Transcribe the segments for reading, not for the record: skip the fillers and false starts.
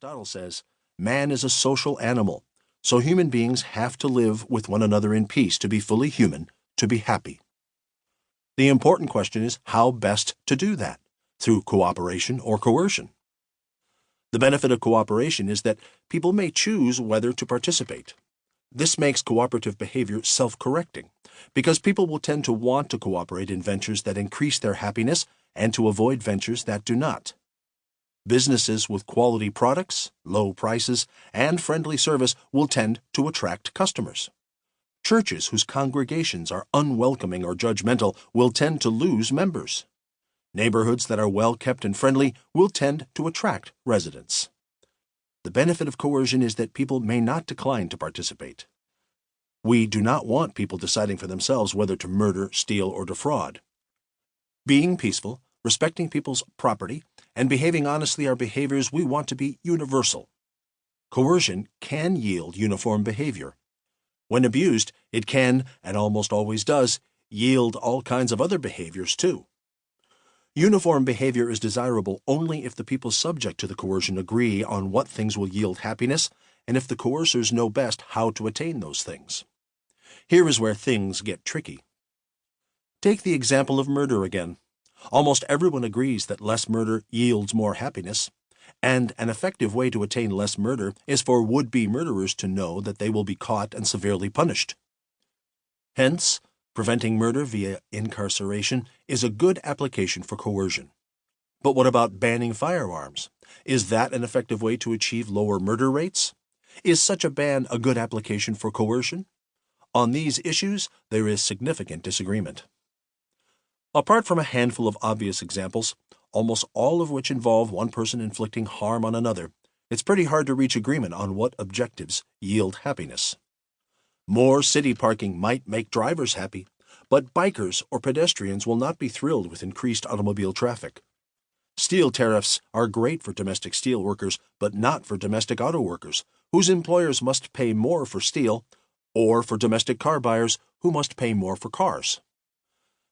Aristotle says, man is a social animal, so human beings have to live with one another in peace to be fully human, to be happy. The important question is how best to do that, through cooperation or coercion. The benefit of cooperation is that people may choose whether to participate. This makes cooperative behavior self-correcting, because people will tend to want to cooperate in ventures that increase their happiness and to avoid ventures that do not. Businesses with quality products, low prices, and friendly service will tend to attract customers. Churches whose congregations are unwelcoming or judgmental will tend to lose members. Neighborhoods that are well kept and friendly will tend to attract residents. The benefit of coercion is that people may not decline to participate. We do not want people deciding for themselves whether to murder, steal, or defraud. Being peaceful, respecting people's property, and behaving honestly are behaviors we want to be universal. Coercion can yield uniform behavior. When abused, it can, and almost always does, yield all kinds of other behaviors too. Uniform behavior is desirable only if the people subject to the coercion agree on what things will yield happiness and if the coercers know best how to attain those things. Here is where things get tricky. Take the example of murder again. Almost everyone agrees that less murder yields more happiness, and an effective way to attain less murder is for would-be murderers to know that they will be caught and severely punished. Hence, preventing murder via incarceration is a good application for coercion. But what about banning firearms? Is that an effective way to achieve lower murder rates? Is such a ban a good application for coercion? On these issues, there is significant disagreement. Apart from a handful of obvious examples, almost all of which involve one person inflicting harm on another, it's pretty hard to reach agreement on what objectives yield happiness. More city parking might make drivers happy, but bikers or pedestrians will not be thrilled with increased automobile traffic. Steel tariffs are great for domestic steel workers, but not for domestic auto workers, whose employers must pay more for steel, or for domestic car buyers who must pay more for cars.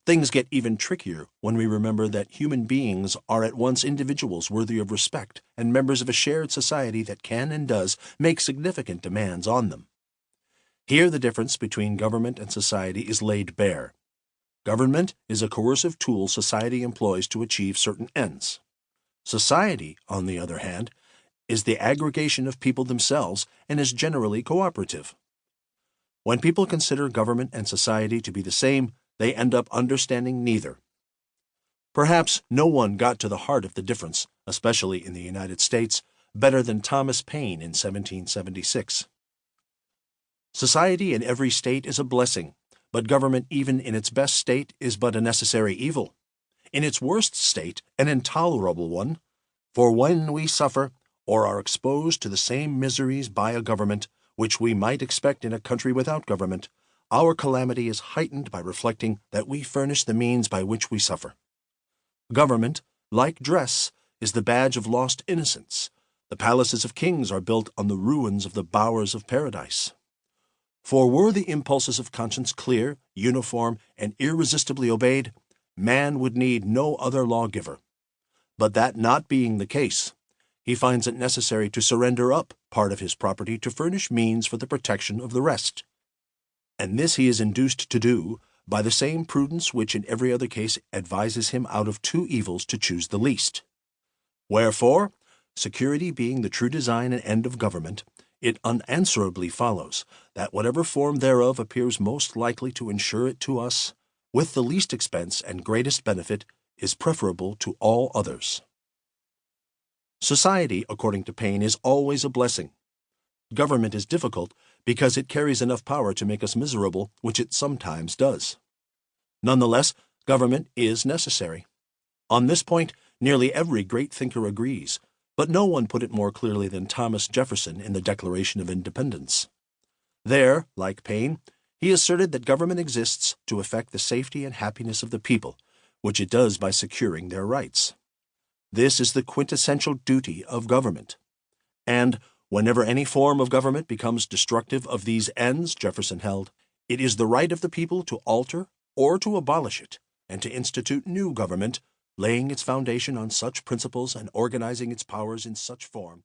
Things get even trickier when we remember that human beings are at once individuals worthy of respect and members of a shared society that can and does make significant demands on them. Here the difference between government and society is laid bare. Government is a coercive tool society employs to achieve certain ends. Society, on the other hand, is the aggregation of people themselves and is generally cooperative. When people consider government and society to be the same, they end up understanding neither. Perhaps no one got to the heart of the difference, especially in the United States, better than Thomas Paine in 1776. Society in every state is a blessing, but government even in its best state is but a necessary evil. In its worst state, an intolerable one. For when we suffer, or are exposed to the same miseries by a government, which we might expect in a country without government, our calamity is heightened by reflecting that we furnish the means by which we suffer. Government, like dress, is the badge of lost innocence. The palaces of kings are built on the ruins of the bowers of paradise. For were the impulses of conscience clear, uniform, and irresistibly obeyed, man would need no other lawgiver. But that not being the case, he finds it necessary to surrender up part of his property to furnish means for the protection of the rest. And this he is induced to do by the same prudence which in every other case advises him out of two evils to choose the least. Wherefore, security being the true design and end of government, it unanswerably follows that whatever form thereof appears most likely to ensure it to us, with the least expense and greatest benefit, is preferable to all others. Society, according to Paine, is always a blessing. Government is difficult because it carries enough power to make us miserable, which it sometimes does. Nonetheless, government is necessary. On this point, nearly every great thinker agrees, but no one put it more clearly than Thomas Jefferson in the Declaration of Independence. There, like Paine, he asserted that government exists to effect the safety and happiness of the people, which it does by securing their rights. This is the quintessential duty of government. And whenever any form of government becomes destructive of these ends, Jefferson held, it is the right of the people to alter or to abolish it, and to institute new government, laying its foundation on such principles and organizing its powers in such form